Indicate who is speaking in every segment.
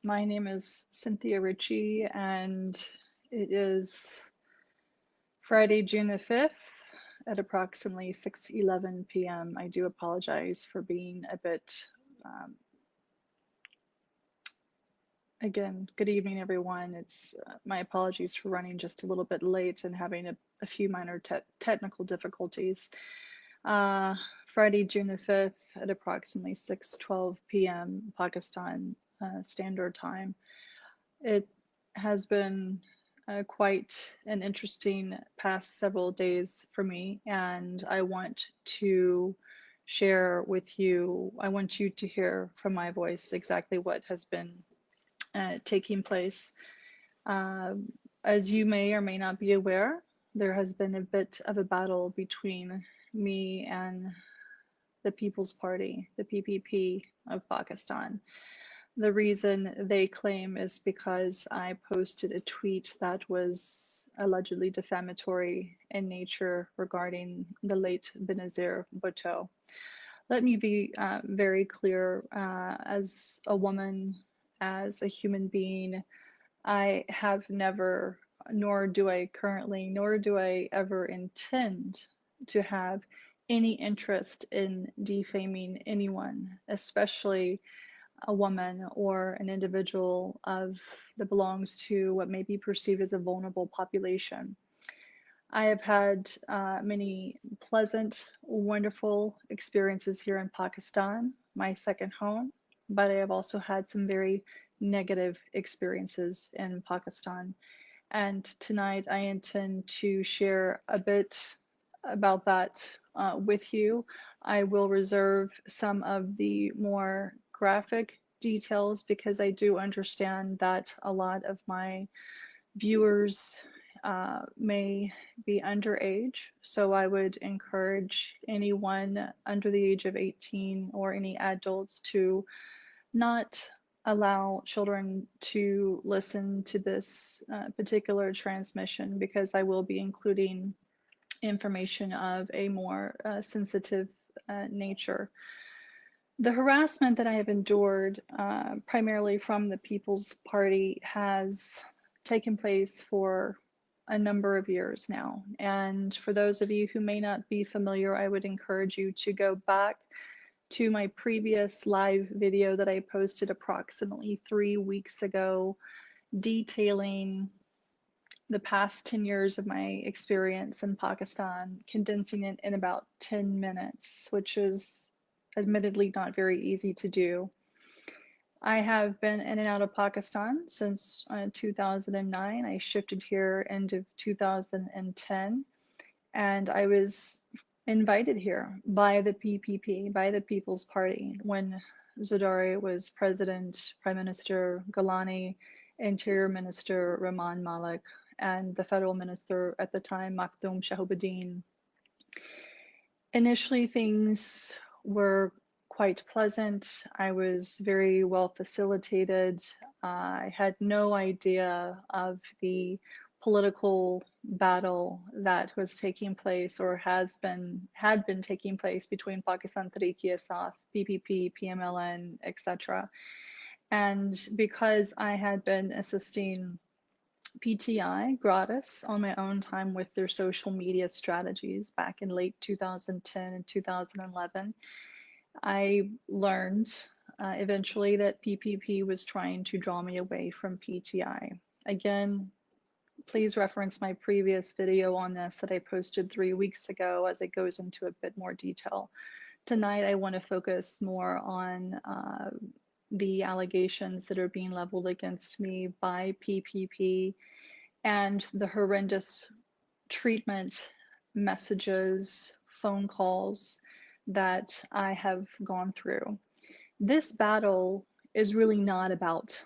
Speaker 1: My name is Cynthia Ritchie, and it is Friday, June the 5th at approximately 6:11 p.m. I do apologize for being a bit, um, again, good evening, everyone. It's my apologies for running just a little bit late and having a few minor technical difficulties. Uh, Friday, June the 5th at approximately 6:12 p.m. Pakistan Standard Time. It has been quite an interesting past several days for me, and I want to share with you, I want you to hear from my voice exactly what has been taking place. Uh, as you may or may not be aware, there has been a bit of a battle between me and the People's Party, the PPP of Pakistan. The reason they claim is because I posted a tweet that was allegedly defamatory in nature regarding the late Benazir Bhutto. Let me be very clear, as a woman, as a human being, I have never, nor do I currently, nor do I ever intend to have any interest in defaming anyone, especially a woman or an individual that belongs to what may be perceived as a vulnerable population. I have had many pleasant, wonderful experiences here in Pakistan, my second home, but I have also had some very negative experiences in Pakistan. And tonight I intend to share a bit about that with you. I will reserve some of the more graphic details because I do understand that a lot of my viewers may be underage. So I would encourage anyone under the age of 18 or any adults to not allow children to listen to this particular transmission because I will be including information of a more sensitive nature. The harassment that I have endured, primarily from the People's Party, has taken place for a number of years now. And for those of you who may not be familiar, I would encourage you to go back to my previous live video that I posted approximately 3 weeks ago, detailing the past 10 years of my experience in Pakistan, condensing it in about 10 minutes, which is admittedly not very easy to do. I have been in and out of Pakistan since 2009. I shifted here end of 2010, and I was invited here by the PPP, by the People's Party, when Zardari was president, Prime Minister Gillani, Interior Minister Rehman Malik, and the federal minister at the time, Makhdoom Shahabuddin. Initially, things were quite pleasant. I was very well facilitated. I had no idea of the political battle that was taking place or had been taking place between Pakistan Tehreek-e-Insaf, PPP, PMLN, etc. And because I had been assisting PTI gratis on my own time with their social media strategies back in late 2010 and 2011, I learned eventually that PPP was trying to draw me away from PTI. Again, please reference my previous video on this that I posted 3 weeks ago as it goes into a bit more detail. Tonight, I want to focus more on the allegations that are being leveled against me by PPP and the horrendous treatment, messages, phone calls that I have gone through. This battle is really not about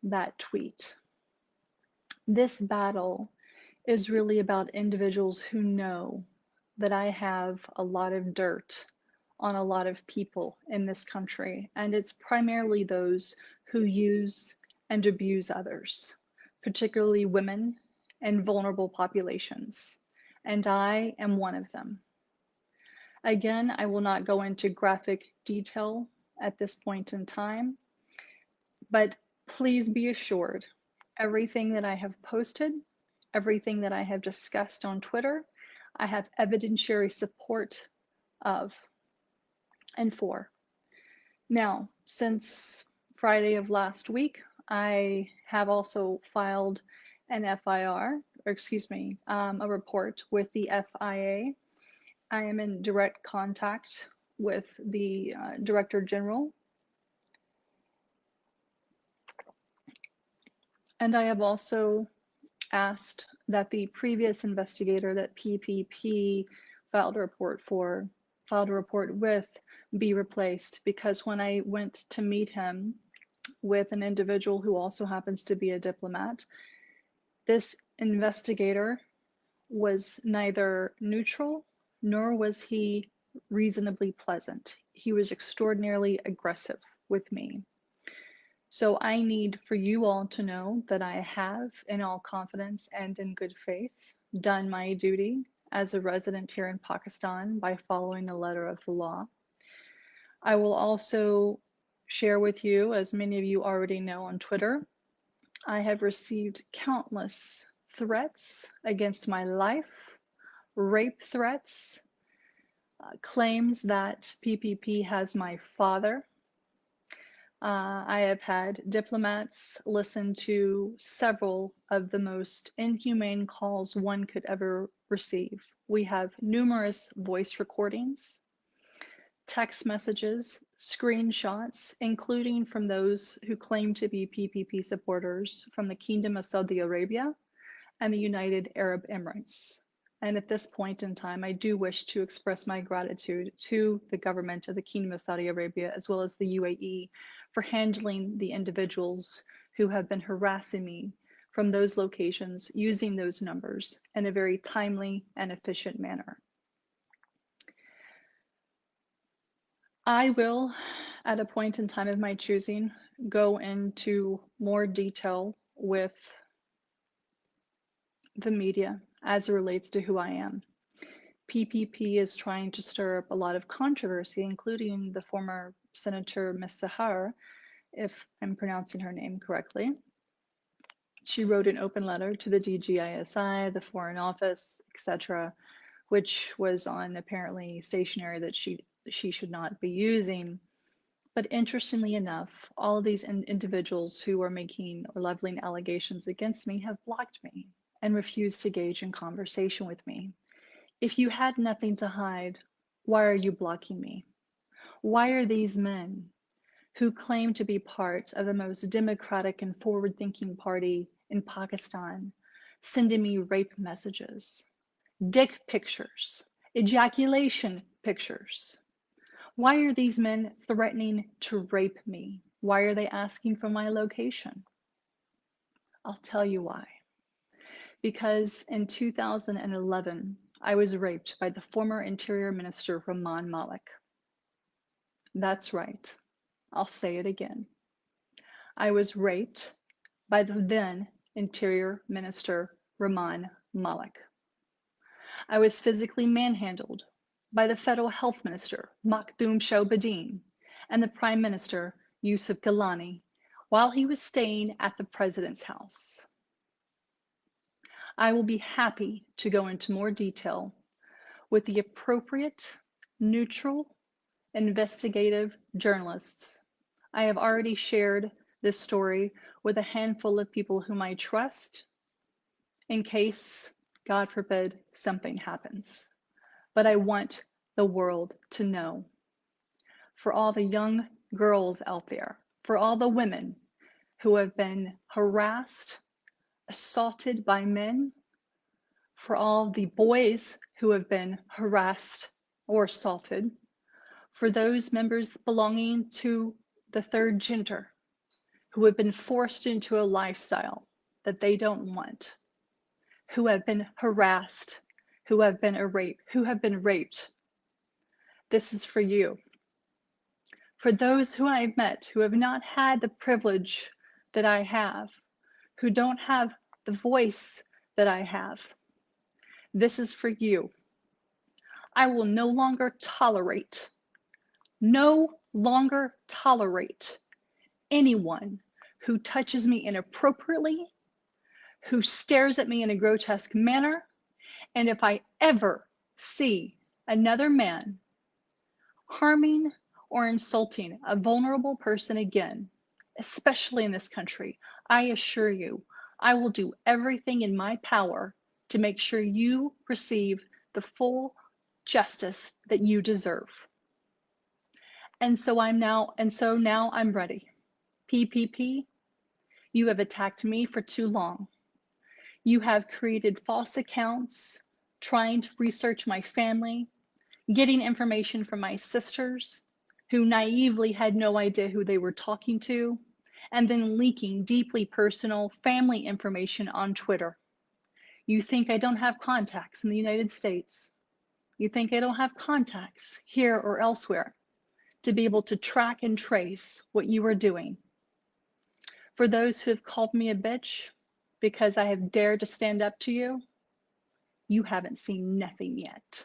Speaker 1: that tweet. This battle is really about individuals who know that I have a lot of dirt on a lot of people in this country, and it's primarily those who use and abuse others, particularly women and vulnerable populations, and I am one of them. Again, I will not go into graphic detail at this point in time, but Please be assured, everything that I have posted, everything that I have discussed on Twitter, I have evidentiary support of and for. Now, since Friday of last week, I have also filed an FIR, or excuse me, a report with the FIA. I am in direct contact with the Director General, and I have also asked that the previous investigator that PPP filed a report with be replaced, because when I went to meet him with an individual who also happens to be a diplomat, this investigator was neither neutral nor was he reasonably pleasant. He was extraordinarily aggressive with me. So I need for you all to know that I have, in all confidence and in good faith, done my duty as a resident here in Pakistan by following the letter of the law. I will also share with you, as many of you already know on Twitter, I have received countless threats against my life, rape threats, claims that PPP has my father. I have had diplomats listen to several of the most inhumane calls one could ever receive. We have numerous voice recordings, text messages, screenshots, including from those who claim to be PPP supporters from the Kingdom of Saudi Arabia and the United Arab Emirates. And at this point in time, I do wish to express my gratitude to the government of the Kingdom of Saudi Arabia, as well as the UAE, for handling the individuals who have been harassing me from those locations using those numbers in a very timely and efficient manner. I will, at a point in time of my choosing, go into more detail with the media as it relates to who I am. PPP is trying to stir up a lot of controversy, including the former Senator Ms. Sahar, if I'm pronouncing her name correctly. She wrote an open letter to the DGISI, the Foreign Office, etc., which was on apparently stationery that she should not be using. But interestingly enough, all of these individuals who are making or leveling allegations against me have blocked me and refused to engage in conversation with me. If you had nothing to hide, why are you blocking me? Why are these men who claim to be part of the most democratic and forward-thinking party in Pakistan sending me rape messages, dick pictures, ejaculation pictures? Why are these men threatening to rape me? Why are they asking for my location? I'll tell you why. Because in 2011, I was raped by the former Interior Minister, Rehman Malik. That's right. I'll say it again. I was raped by the then Interior Minister, Rehman Malik. I was physically manhandled by the Federal Health Minister, Makhdoom Shahabuddin, and the Prime Minister, Yousuf Gillani, while he was staying at the President's house. I will be happy to go into more detail with the appropriate, neutral, investigative journalists. I have already shared this story with a handful of people whom I trust in case, God forbid, something happens. But I want the world to know. For all the young girls out there, for all the women who have been harassed, assaulted by men, for all the boys who have been harassed or assaulted, for those members belonging to the third gender who have been forced into a lifestyle that they don't want, who have been harassed, who have been raped. This is for you. For those who I've met who have not had the privilege that I have, who don't have the voice that I have, this is for you. I will no longer tolerate anyone who touches me inappropriately, who stares at me in a grotesque manner, and if I ever see another man harming or insulting a vulnerable person again, especially in this country, I assure you, I will do everything in my power to make sure you receive the full justice that you deserve. And so now I'm ready. PPP, you have attacked me for too long. You have created false accounts, trying to research my family, getting information from my sisters, who naively had no idea who they were talking to, and then leaking deeply personal family information on Twitter. You think I don't have contacts in the United States. You think I don't have contacts here or elsewhere to be able to track and trace what you are doing. For those who have called me a bitch because I have dared to stand up to you, you haven't seen nothing yet.